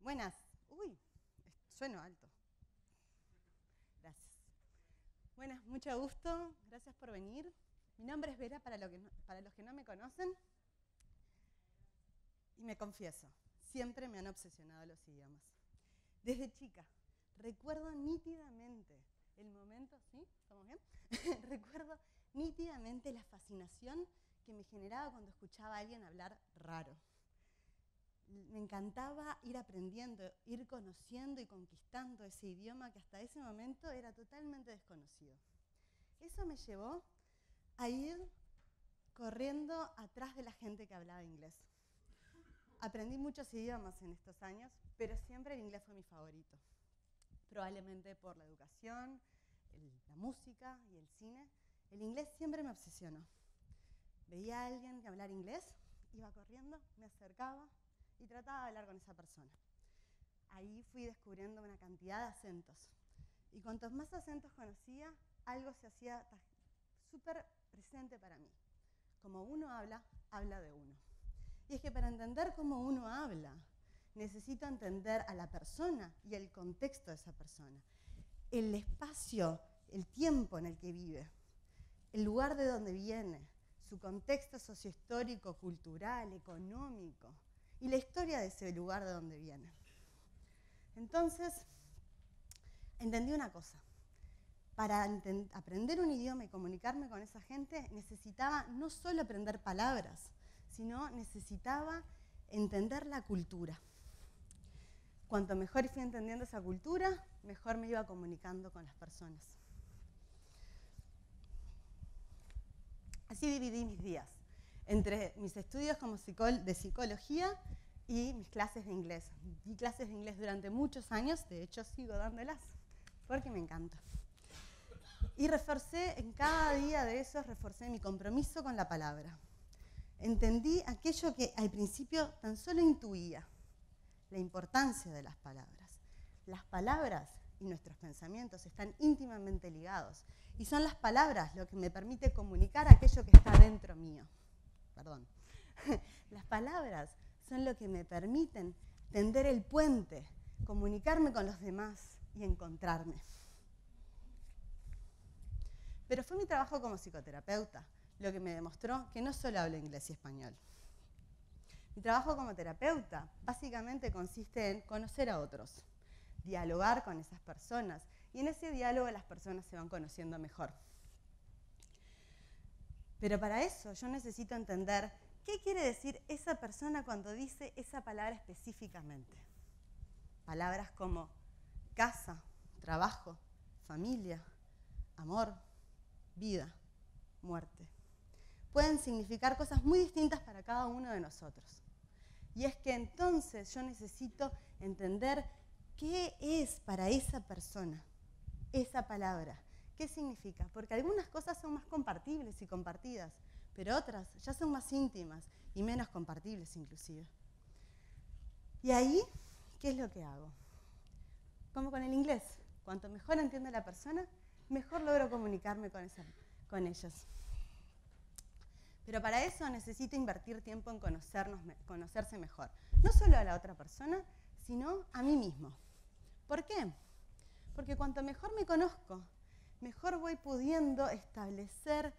Buenas. Uy, sueno alto. Gracias. Buenas, mucho gusto. Gracias por venir. Mi nombre es Vera, para los que no me conocen. Y me confieso, siempre me han obsesionado los idiomas. Desde chica, recuerdo nítidamente el momento, ¿sí? ¿Estamos bien? Recuerdo nítidamente la fascinación que me generaba cuando escuchaba a alguien hablar raro. Me encantaba ir aprendiendo, ir conociendo y conquistando ese idioma que hasta ese momento era totalmente desconocido. Eso me llevó a ir corriendo atrás de la gente que hablaba inglés. Aprendí muchos idiomas en estos años, pero siempre el inglés fue mi favorito. Probablemente por la educación, la música y el cine. El inglés siempre me obsesionó. Veía a alguien que hablara inglés, iba corriendo, me acercaba y trataba de hablar con esa persona. Ahí fui descubriendo una cantidad de acentos. Y cuantos más acentos conocía, algo se hacía súper presente para mí. Como uno habla, habla de uno. Y es que para entender cómo uno habla, necesito entender a la persona y el contexto de esa persona. El espacio, el tiempo en el que vive, el lugar de donde viene, su contexto sociohistórico, cultural, económico, y la historia de ese lugar de donde viene. Entonces, entendí una cosa. Para aprender un idioma y comunicarme con esa gente, necesitaba no solo aprender palabras, sino necesitaba entender la cultura. Cuanto mejor fui entendiendo esa cultura, mejor me iba comunicando con las personas. Así dividí mis días, entre mis estudios de psicología y mis clases de inglés. Di clases de inglés durante muchos años, de hecho sigo dándolas, porque me encanta. Y en cada día de esos, reforcé mi compromiso con la palabra. Entendí aquello que al principio tan solo intuía, la importancia de las palabras. Las palabras y nuestros pensamientos están íntimamente ligados, y son las palabras lo que me permite comunicar aquello que está dentro mío. Perdón. Las palabras son lo que me permiten tender el puente, comunicarme con los demás y encontrarme. Pero fue mi trabajo como psicoterapeuta lo que me demostró que no solo hablo inglés y español. Mi trabajo como terapeuta básicamente consiste en conocer a otros, dialogar con esas personas, y en ese diálogo las personas se van conociendo mejor. Pero para eso yo necesito entender qué quiere decir esa persona cuando dice esa palabra específicamente. Palabras como casa, trabajo, familia, amor, vida, muerte. Pueden significar cosas muy distintas para cada uno de nosotros. Y es que entonces yo necesito entender qué es para esa persona esa palabra. ¿Qué significa? Porque algunas cosas son más compartibles y compartidas, pero otras ya son más íntimas y menos compartibles inclusive. Y ahí, ¿qué es lo que hago? Como con el inglés. Cuanto mejor entiendo a la persona, mejor logro comunicarme con ellos. Pero para eso necesito invertir tiempo en conocerse mejor. No solo a la otra persona, sino a mí mismo. ¿Por qué? Porque cuanto mejor me conozco, mejor voy pudiendo establecer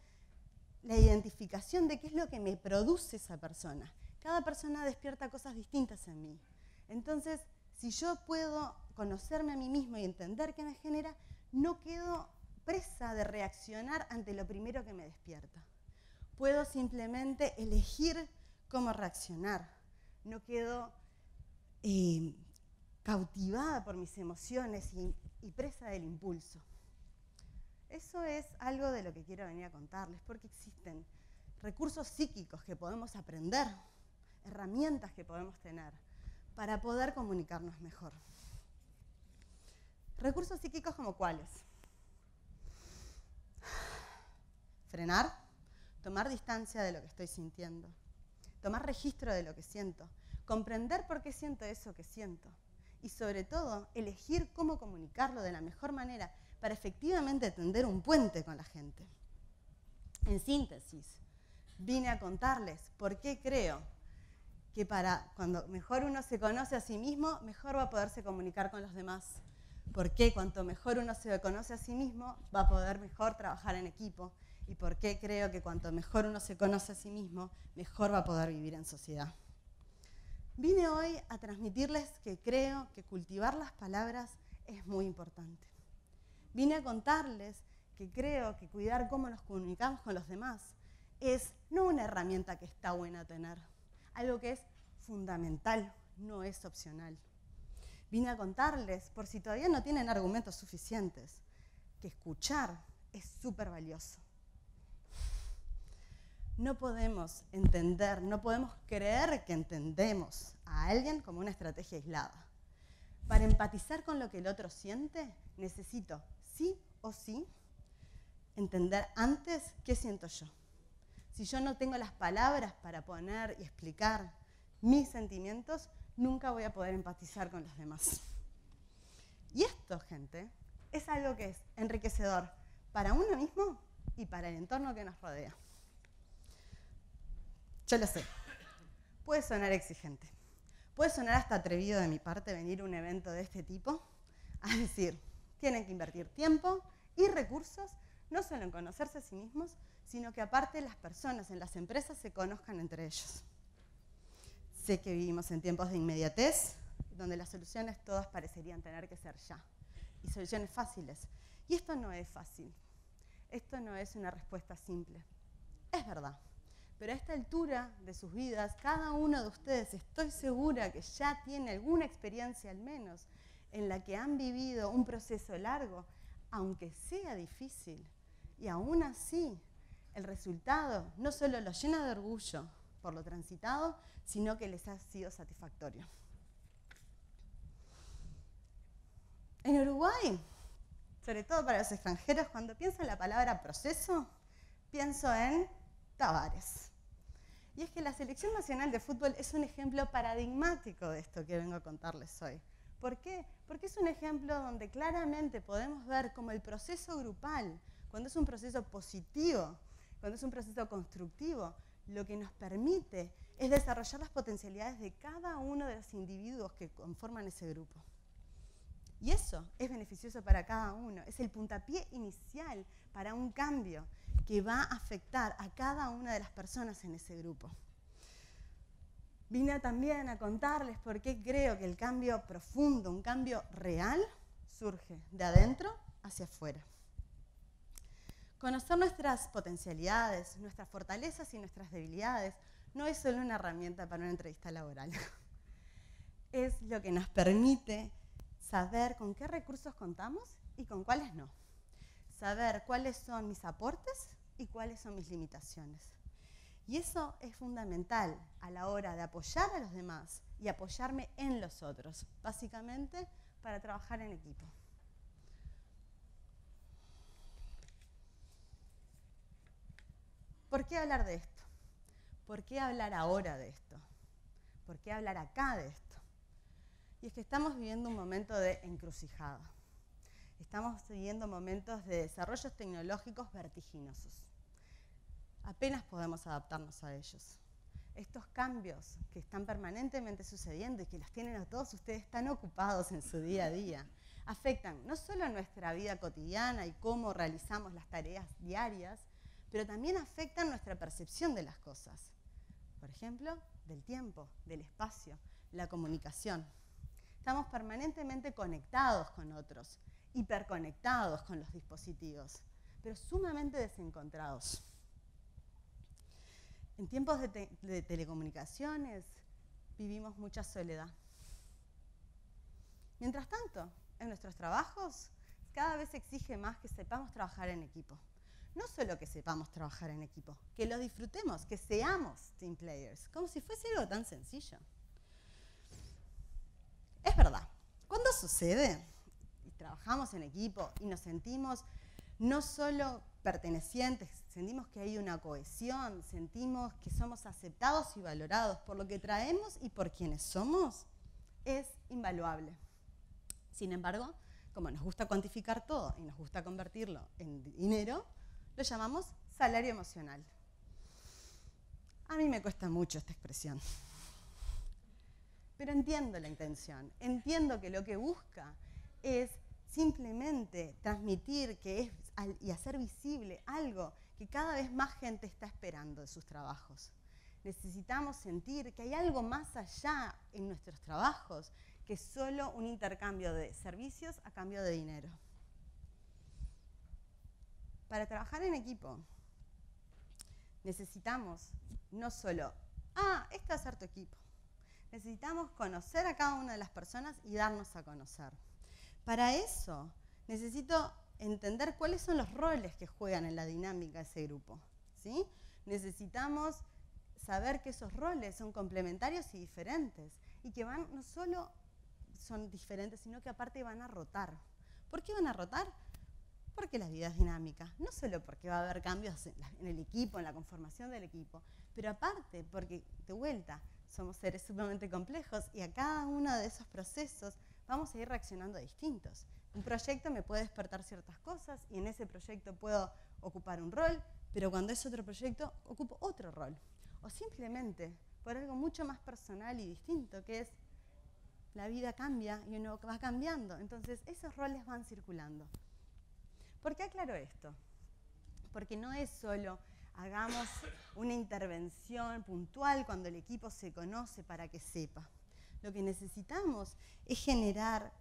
la identificación de qué es lo que me produce esa persona. Cada persona despierta cosas distintas en mí. Entonces, si yo puedo conocerme a mí mismo y entender qué me genera, no quedo presa de reaccionar ante lo primero que me despierta. Puedo simplemente elegir cómo reaccionar. No quedo cautivada por mis emociones y presa del impulso. Eso es algo de lo que quiero venir a contarles, porque existen recursos psíquicos que podemos aprender, herramientas que podemos tener para poder comunicarnos mejor. Recursos psíquicos como cuáles: frenar, tomar distancia de lo que estoy sintiendo, tomar registro de lo que siento, comprender por qué siento eso que siento y, sobre todo, elegir cómo comunicarlo de la mejor manera para efectivamente tender un puente con la gente. En síntesis, vine a contarles por qué creo que cuando mejor uno se conoce a sí mismo, mejor va a poderse comunicar con los demás. ¿Por qué? Cuanto mejor uno se conoce a sí mismo, va a poder mejor trabajar en equipo. ¿Y por qué creo que cuanto mejor uno se conoce a sí mismo, mejor va a poder vivir en sociedad? Vine hoy a transmitirles que creo que cultivar las palabras es muy importante. Vine a contarles que creo que cuidar cómo nos comunicamos con los demás es no una herramienta que está buena tener, algo que es fundamental, no es opcional. Vine a contarles, por si todavía no tienen argumentos suficientes, que escuchar es súper valioso. No podemos entender, no podemos creer que entendemos a alguien como una estrategia aislada. Para empatizar con lo que el otro siente, necesito, sí o sí, entender antes qué siento yo. Si yo no tengo las palabras para poner y explicar mis sentimientos, nunca voy a poder empatizar con los demás. Y esto, gente, es algo que es enriquecedor para uno mismo y para el entorno que nos rodea. Yo lo sé, puede sonar exigente, puede sonar hasta atrevido de mi parte venir a un evento de este tipo a decir, tienen que invertir tiempo y recursos, no solo en conocerse a sí mismos, sino que aparte las personas en las empresas se conozcan entre ellos. Sé que vivimos en tiempos de inmediatez, donde las soluciones todas parecerían tener que ser ya, y soluciones fáciles. Y esto no es fácil, esto no es una respuesta simple, es verdad. Pero a esta altura de sus vidas, cada uno de ustedes estoy segura que ya tiene alguna experiencia al menos en la que han vivido un proceso largo, aunque sea difícil. Y aún así, el resultado no solo los llena de orgullo por lo transitado, sino que les ha sido satisfactorio. En Uruguay, sobre todo para los extranjeros, cuando pienso en la palabra proceso, pienso en Tavares. Y es que la Selección Nacional de Fútbol es un ejemplo paradigmático de esto que vengo a contarles hoy. ¿Por qué? Porque es un ejemplo donde claramente podemos ver cómo el proceso grupal, cuando es un proceso positivo, cuando es un proceso constructivo, lo que nos permite es desarrollar las potencialidades de cada uno de los individuos que conforman ese grupo. Y eso es beneficioso para cada uno, es el puntapié inicial para un cambio que va a afectar a cada una de las personas en ese grupo. Vine también a contarles por qué creo que el cambio profundo, un cambio real, surge de adentro hacia afuera. Conocer nuestras potencialidades, nuestras fortalezas y nuestras debilidades no es solo una herramienta para una entrevista laboral. Es lo que nos permite saber con qué recursos contamos y con cuáles no. Saber cuáles son mis aportes y cuáles son mis limitaciones. Y eso es fundamental a la hora de apoyar a los demás y apoyarme en los otros, básicamente para trabajar en equipo. ¿Por qué hablar de esto? ¿Por qué hablar ahora de esto? ¿Por qué hablar acá de esto? Y es que estamos viviendo un momento de encrucijada. Estamos viviendo momentos de desarrollos tecnológicos vertiginosos. Apenas podemos adaptarnos a ellos. Estos cambios que están permanentemente sucediendo y que los tienen a todos ustedes tan ocupados en su día a día, afectan no solo nuestra vida cotidiana y cómo realizamos las tareas diarias, pero también afectan nuestra percepción de las cosas. Por ejemplo, del tiempo, del espacio, la comunicación. Estamos permanentemente conectados con otros, hiperconectados con los dispositivos, pero sumamente desencontrados. En tiempos de telecomunicaciones vivimos mucha soledad. Mientras tanto, en nuestros trabajos cada vez se exige más que sepamos trabajar en equipo. No solo que sepamos trabajar en equipo, que lo disfrutemos, que seamos team players, como si fuese algo tan sencillo. Es verdad, cuando sucede y trabajamos en equipo y nos sentimos no solo pertenecientes, sentimos que hay una cohesión, sentimos que somos aceptados y valorados por lo que traemos y por quienes somos, es invaluable. Sin embargo, como nos gusta cuantificar todo y nos gusta convertirlo en dinero, lo llamamos salario emocional. A mí me cuesta mucho esta expresión. pero entiendo la intención, entiendo que lo que busca es simplemente transmitir y hacer visible algo que cada vez más gente está esperando de sus trabajos. Necesitamos sentir que hay algo más allá en nuestros trabajos que solo un intercambio de servicios a cambio de dinero. Para trabajar en equipo necesitamos no solo, este va a ser tu equipo. Necesitamos conocer a cada una de las personas y darnos a conocer. Para eso necesito entender cuáles son los roles que juegan en la dinámica de ese grupo, ¿sí? Necesitamos saber que esos roles son complementarios y diferentes y que no solo son diferentes, sino que aparte van a rotar. ¿Por qué van a rotar? Porque la vida es dinámica, no solo porque va a haber cambios en el equipo, en la conformación del equipo, pero aparte porque, de vuelta, somos seres sumamente complejos y a cada uno de esos procesos vamos a ir reaccionando distintos. Un proyecto me puede despertar ciertas cosas y en ese proyecto puedo ocupar un rol, pero cuando es otro proyecto ocupo otro rol. O simplemente por algo mucho más personal y distinto, que es la vida cambia y uno va cambiando. Entonces esos roles van circulando. ¿Por qué aclaro esto? Porque no es solo hagamos una intervención puntual cuando el equipo se conoce para que sepa. Lo que necesitamos es generar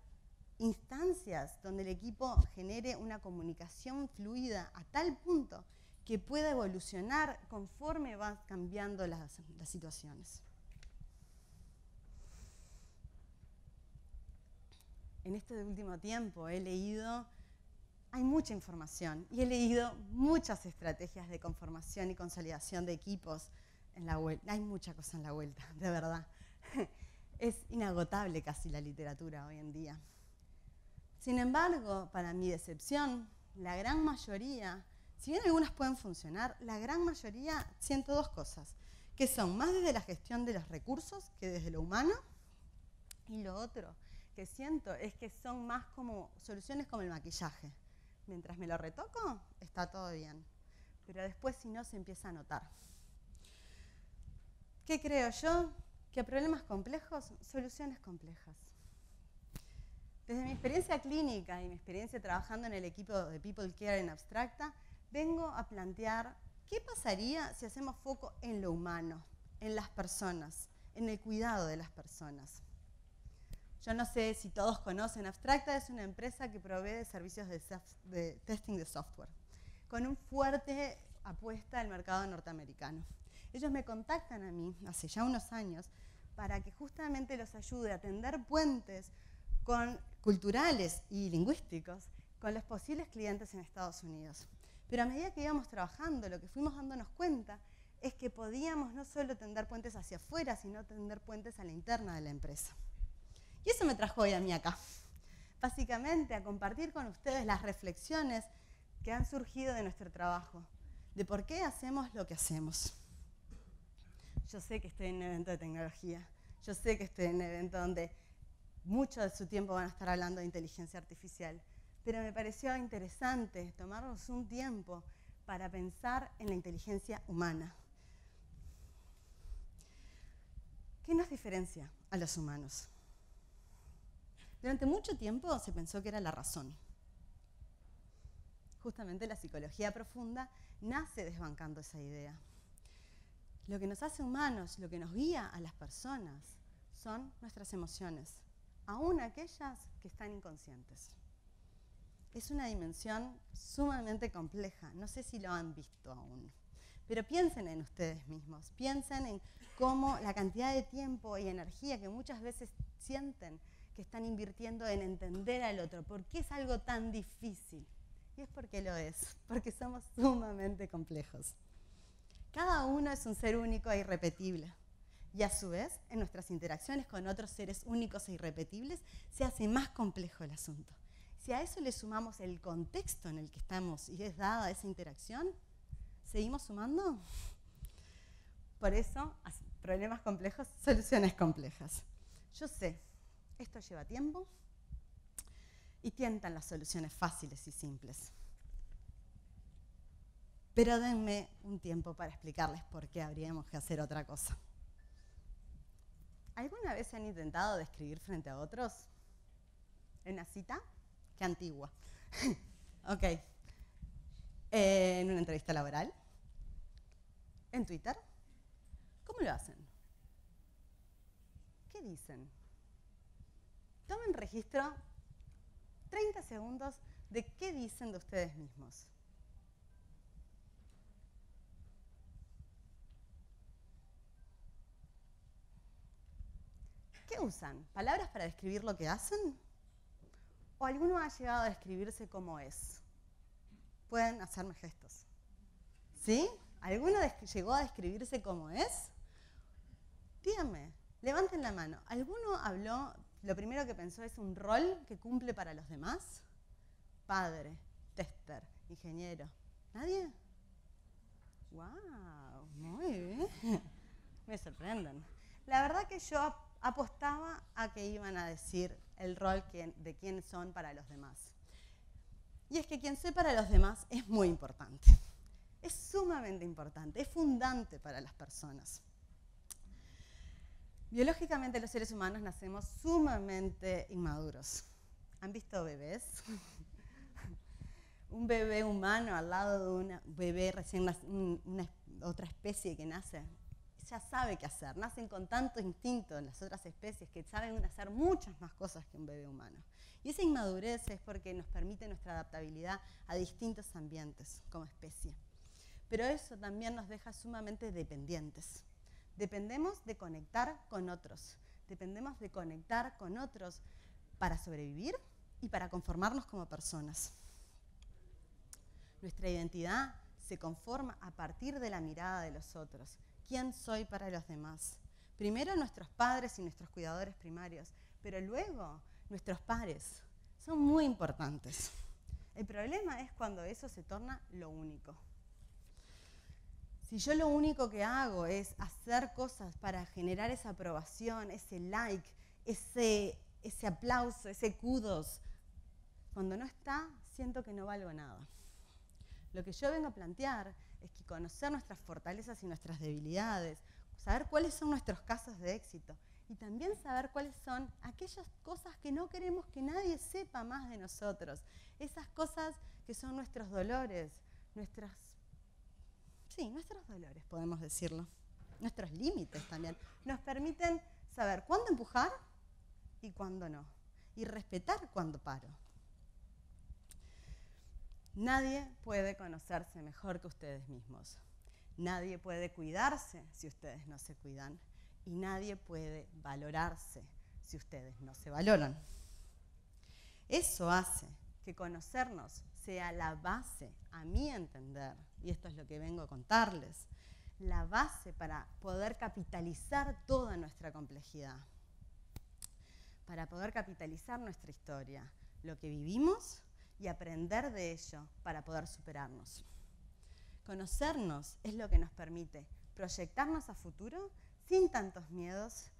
instancias donde el equipo genere una comunicación fluida a tal punto que pueda evolucionar conforme van cambiando las situaciones. En este último tiempo he leído, hay mucha información y he leído muchas estrategias de conformación y consolidación de equipos en la vuelta. Hay mucha cosa en la vuelta, de verdad. Es inagotable casi la literatura hoy en día. Sin embargo, para mi decepción, la gran mayoría, si bien algunas pueden funcionar, la gran mayoría siento dos cosas, que son más desde la gestión de los recursos que desde lo humano, y lo otro que siento es que son más como soluciones como el maquillaje. Mientras me lo retoco, está todo bien, pero después si no se empieza a notar. ¿Qué creo yo? Que a problemas complejos, soluciones complejas. Desde mi experiencia clínica y mi experiencia trabajando en el equipo de People Care en Abstracta, vengo a plantear qué pasaría si hacemos foco en lo humano, en las personas, en el cuidado de las personas. Yo no sé si todos conocen, Abstracta es una empresa que provee de servicios de testing de software, con una fuerte apuesta al mercado norteamericano. Ellos me contactan a mí, hace ya unos años, para que justamente los ayude a tender puentes culturales y lingüísticos con los posibles clientes en Estados Unidos. Pero a medida que íbamos trabajando, lo que fuimos dándonos cuenta es que podíamos no solo tender puentes hacia afuera, sino tender puentes a la interna de la empresa. Y eso me trajo hoy a mí acá, básicamente a compartir con ustedes las reflexiones que han surgido de nuestro trabajo, de por qué hacemos lo que hacemos. Yo sé que estoy en un evento de tecnología, yo sé que estoy en un evento donde mucho de su tiempo van a estar hablando de inteligencia artificial, pero me pareció interesante tomarnos un tiempo para pensar en la inteligencia humana. ¿Qué nos diferencia a los humanos? Durante mucho tiempo se pensó que era la razón. Justamente la psicología profunda nace desbancando esa idea. Lo que nos hace humanos, lo que nos guía a las personas, son nuestras emociones, aún aquellas que están inconscientes. Es una dimensión sumamente compleja, no sé si lo han visto aún, pero piensen en ustedes mismos, piensen en cómo la cantidad de tiempo y energía que muchas veces sienten que están invirtiendo en entender al otro. ¿Por qué es algo tan difícil? Y es porque lo es, porque somos sumamente complejos. Cada uno es un ser único e irrepetible. Y a su vez, en nuestras interacciones con otros seres únicos e irrepetibles, se hace más complejo el asunto. Si a eso le sumamos el contexto en el que estamos y es dada esa interacción, ¿seguimos sumando? Por eso, problemas complejos, soluciones complejas. Yo sé, esto lleva tiempo y tientan las soluciones fáciles y simples. Pero denme un tiempo para explicarles por qué habríamos que hacer otra cosa. ¿Alguna vez se han intentado describir frente a otros? ¿En una cita? Qué antigua. Ok. ¿En una entrevista laboral? ¿En Twitter? ¿Cómo lo hacen? ¿Qué dicen? Tomen registro 30 segundos de qué dicen de ustedes mismos. ¿Qué usan? ¿Palabras para describir lo que hacen? ¿O alguno ha llegado a describirse como es? Pueden hacerme gestos. ¿Sí? ¿Alguno llegó a describirse como es? Díganme, levanten la mano. ¿Alguno habló, lo primero que pensó es un rol que cumple para los demás? Padre, tester, ingeniero. ¿Nadie? ¡Wow! Muy bien. Me sorprenden. La verdad que yo apostaba a que iban a decir el rol de quién son para los demás. Y es que quien soy para los demás es muy importante. Es sumamente importante, es fundante para las personas. Biológicamente los seres humanos nacemos sumamente inmaduros. ¿Han visto bebés? Un bebé humano al lado de un bebé recién otra especie que nace, ya sabe qué hacer. Nacen con tanto instinto en las otras especies que saben hacer muchas más cosas que un bebé humano. Y esa inmadurez es porque nos permite nuestra adaptabilidad a distintos ambientes como especie. Pero eso también nos deja sumamente dependientes. Dependemos de conectar con otros. Dependemos de conectar con otros para sobrevivir y para conformarnos como personas. Nuestra identidad se conforma a partir de la mirada de los otros. ¿Quién soy para los demás? Primero nuestros padres y nuestros cuidadores primarios, pero luego nuestros pares. Son muy importantes. El problema es cuando eso se torna lo único. Si yo lo único que hago es hacer cosas para generar esa aprobación, ese like, ese aplauso, ese kudos, cuando no está, siento que no valgo nada. Lo que yo vengo a plantear es que conocer nuestras fortalezas y nuestras debilidades, saber cuáles son nuestros casos de éxito y también saber cuáles son aquellas cosas que no queremos que nadie sepa más de nosotros. Esas cosas que son nuestros dolores, nuestros dolores, podemos decirlo. Nuestros límites también. Nos permiten saber cuándo empujar y cuándo no. Y respetar cuándo paro. Nadie puede conocerse mejor que ustedes mismos. Nadie puede cuidarse si ustedes no se cuidan. Y nadie puede valorarse si ustedes no se valoran. Eso hace que conocernos sea la base, a mi entender, y esto es lo que vengo a contarles, la base para poder capitalizar toda nuestra complejidad, para poder capitalizar nuestra historia, lo que vivimos y aprender de ello para poder superarnos. Conocernos es lo que nos permite proyectarnos a futuro sin tantos miedos,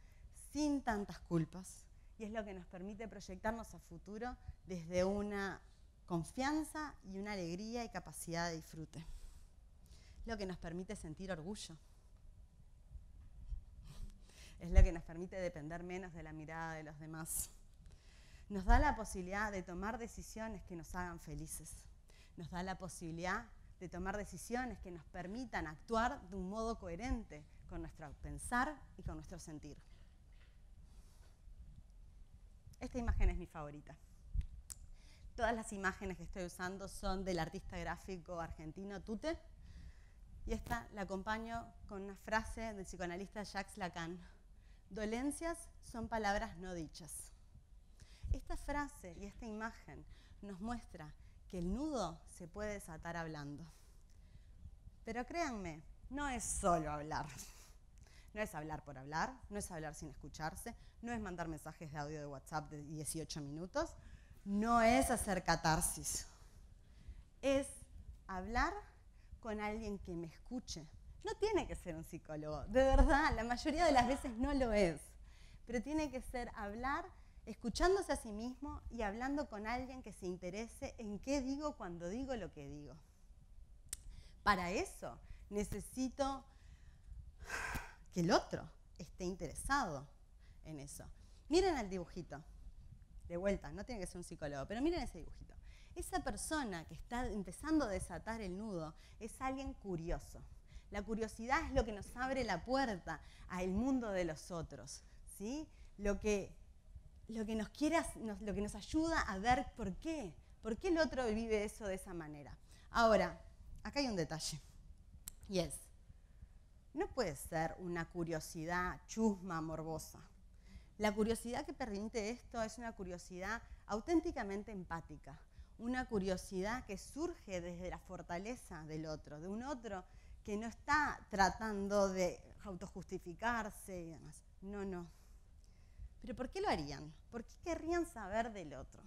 sin tantas culpas, y es lo que nos permite proyectarnos a futuro desde una confianza y una alegría y capacidad de disfrute. Es lo que nos permite sentir orgullo. Es lo que nos permite depender menos de la mirada de los demás. Nos da la posibilidad de tomar decisiones que nos hagan felices. Nos da la posibilidad de tomar decisiones que nos permitan actuar de un modo coherente con nuestro pensar y con nuestro sentir. Esta imagen es mi favorita. Todas las imágenes que estoy usando son del artista gráfico argentino Tute. Y esta la acompaño con una frase del psicoanalista Jacques Lacan. Dolencias son palabras no dichas. Esta frase y esta imagen nos muestra que el nudo se puede desatar hablando. Pero créanme, no es solo hablar. No es hablar por hablar, no es hablar sin escucharse, no es mandar mensajes de audio de WhatsApp de 18 minutos, no es hacer catarsis. Es hablar con alguien que me escuche. No tiene que ser un psicólogo, de verdad, la mayoría de las veces no lo es. Pero tiene que ser hablar escuchándose a sí mismo y hablando con alguien que se interese en qué digo cuando digo lo que digo. Para eso necesito que el otro esté interesado. en eso. Miren el dibujito. De vuelta, no tiene que ser un psicólogo, pero miren ese dibujito. Esa persona que está empezando a desatar el nudo es alguien curioso. La curiosidad es lo que nos abre la puerta al mundo de los otros, ¿sí? Lo que nos ayuda a ver por qué el otro vive eso de esa manera. Ahora, acá hay un detalle, y es, no puede ser una curiosidad chusma, morbosa. La curiosidad que permite esto es una curiosidad auténticamente empática, una curiosidad que surge desde la fortaleza del otro, de un otro que no está tratando de autojustificarse y demás. No. ¿Pero por qué lo harían? ¿Por qué querrían saber del otro?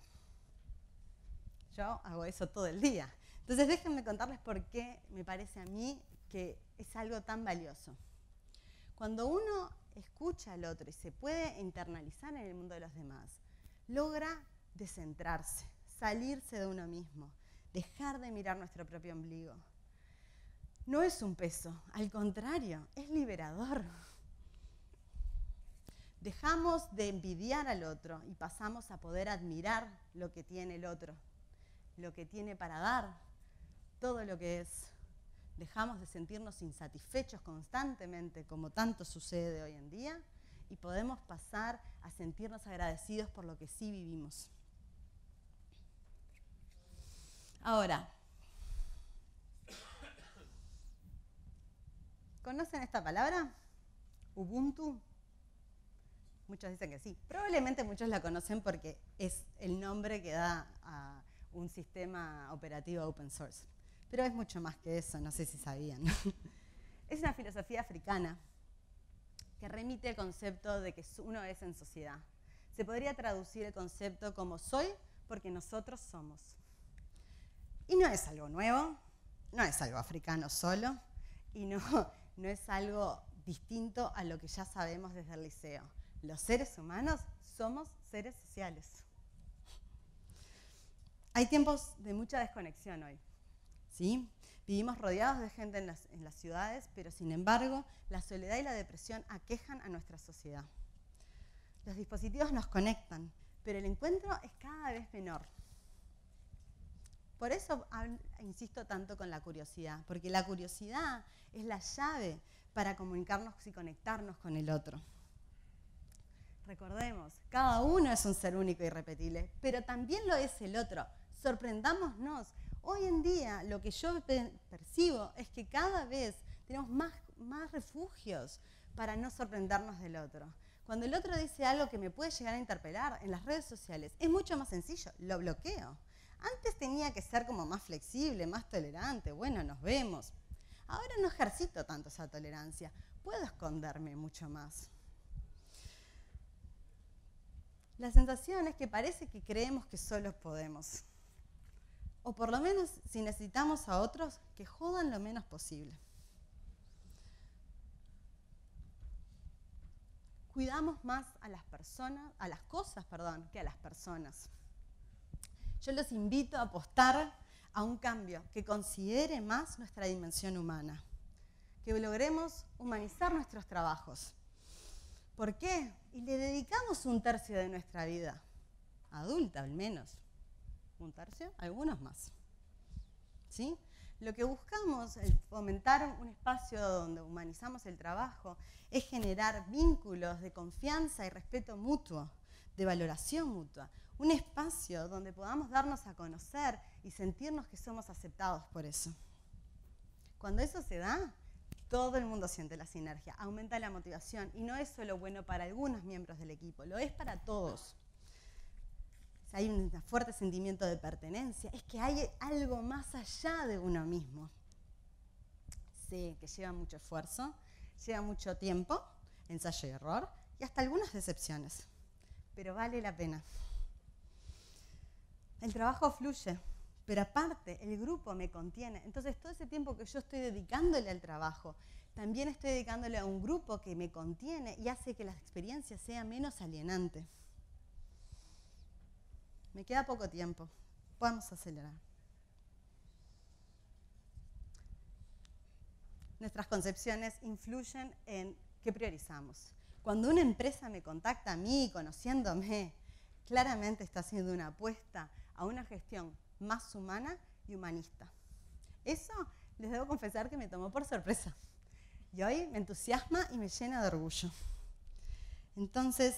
Yo hago eso todo el día. Entonces déjenme contarles por qué me parece a mí que es algo tan valioso. Cuando uno escucha al otro y se puede internalizar en el mundo de los demás, logra descentrarse, salirse de uno mismo, dejar de mirar nuestro propio ombligo. No es un peso, al contrario, es liberador. Dejamos de envidiar al otro y pasamos a poder admirar lo que tiene el otro, lo que tiene para dar, todo lo que es. Dejamos de sentirnos insatisfechos constantemente, como tanto sucede hoy en día, y podemos pasar a sentirnos agradecidos por lo que sí vivimos. Ahora, ¿conocen esta palabra? Ubuntu. Muchos dicen que sí. Probablemente muchos la conocen porque es el nombre que da a un sistema operativo open source. Pero es mucho más que eso, no sé si sabían. Es una filosofía africana que remite al concepto de que uno es en sociedad. Se podría traducir el concepto como soy porque nosotros somos. Y no es algo nuevo, no es algo africano solo, y no es algo distinto a lo que ya sabemos desde el liceo. Los seres humanos somos seres sociales. Hay tiempos de mucha desconexión hoy, ¿sí? Vivimos rodeados de gente en las ciudades, pero sin embargo, la soledad y la depresión aquejan a nuestra sociedad. Los dispositivos nos conectan, pero el encuentro es cada vez menor. Por eso insisto tanto con la curiosidad, porque la curiosidad es la llave para comunicarnos y conectarnos con el otro. Recordemos, cada uno es un ser único e irrepetible, pero también lo es el otro. Sorprendámonos. Hoy en día lo que yo percibo es que cada vez tenemos más refugios para no sorprendernos del otro. Cuando el otro dice algo que me puede llegar a interpelar en las redes sociales, es mucho más sencillo, lo bloqueo. Antes tenía que ser como más flexible, más tolerante, bueno, nos vemos. Ahora no ejercito tanto esa tolerancia, puedo esconderme mucho más. La sensación es que parece que creemos que solos podemos. O por lo menos, si necesitamos a otros, que jodan lo menos posible. Cuidamos más a las cosas, que a las personas. Yo los invito a apostar a un cambio que considere más nuestra dimensión humana, que logremos humanizar nuestros trabajos. ¿Por qué? Y le dedicamos un tercio de nuestra vida, adulta al menos, un tercio, algunos más. ¿Sí? Lo que buscamos, el fomentar un espacio donde humanizamos el trabajo, es generar vínculos de confianza y respeto mutuo, de valoración mutua. Un espacio donde podamos darnos a conocer y sentirnos que somos aceptados por eso. Cuando eso se da, todo el mundo siente la sinergia, aumenta la motivación y no es solo bueno para algunos miembros del equipo, lo es para todos. Hay un fuerte sentimiento de pertenencia, es que hay algo más allá de uno mismo. Sí, que lleva mucho esfuerzo, lleva mucho tiempo, ensayo y error y hasta algunas decepciones, pero vale la pena. El trabajo fluye, pero aparte el grupo me contiene. Entonces todo ese tiempo que yo estoy dedicándole al trabajo, también estoy dedicándole a un grupo que me contiene y hace que la experiencia sea menos alienante. Me queda poco tiempo, podemos acelerar. Nuestras concepciones influyen en qué priorizamos. Cuando una empresa me contacta a mí, conociéndome, claramente está haciendo una apuesta a una gestión más humana y humanista. Eso les debo confesar que me tomó por sorpresa. Y hoy me entusiasma y me llena de orgullo. Entonces,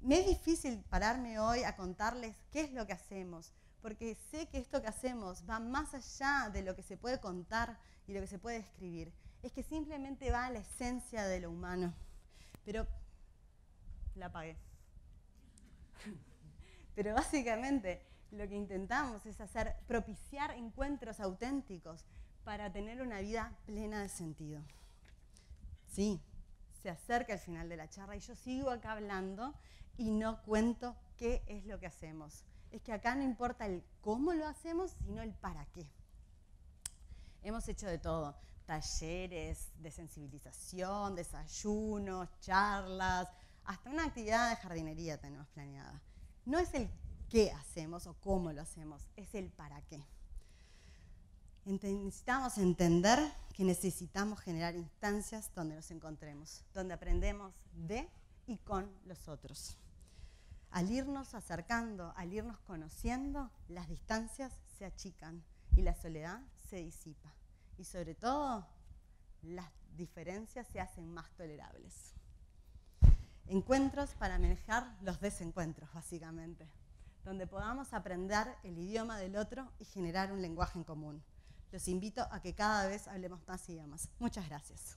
me es difícil pararme hoy a contarles qué es lo que hacemos, porque sé que esto que hacemos va más allá de lo que se puede contar y lo que se puede escribir. Es que simplemente va a la esencia de lo humano. Pero la apagué. Pero básicamente lo que intentamos es propiciar encuentros auténticos para tener una vida plena de sentido. Sí, se acerca el final de la charla y yo sigo acá hablando y no cuento qué es lo que hacemos. Es que acá no importa el cómo lo hacemos, sino el para qué. Hemos hecho de todo, talleres de sensibilización, desayunos, charlas, hasta una actividad de jardinería tenemos planeada. No es el qué hacemos o cómo lo hacemos, es el para qué. Necesitamos entender que necesitamos generar instancias donde nos encontremos, donde aprendemos de y con los otros. Al irnos acercando, al irnos conociendo, las distancias se achican y la soledad se disipa. Y sobre todo, las diferencias se hacen más tolerables. Encuentros para manejar los desencuentros, básicamente, donde podamos aprender el idioma del otro y generar un lenguaje en común. Los invito a que cada vez hablemos más idiomas. Muchas gracias.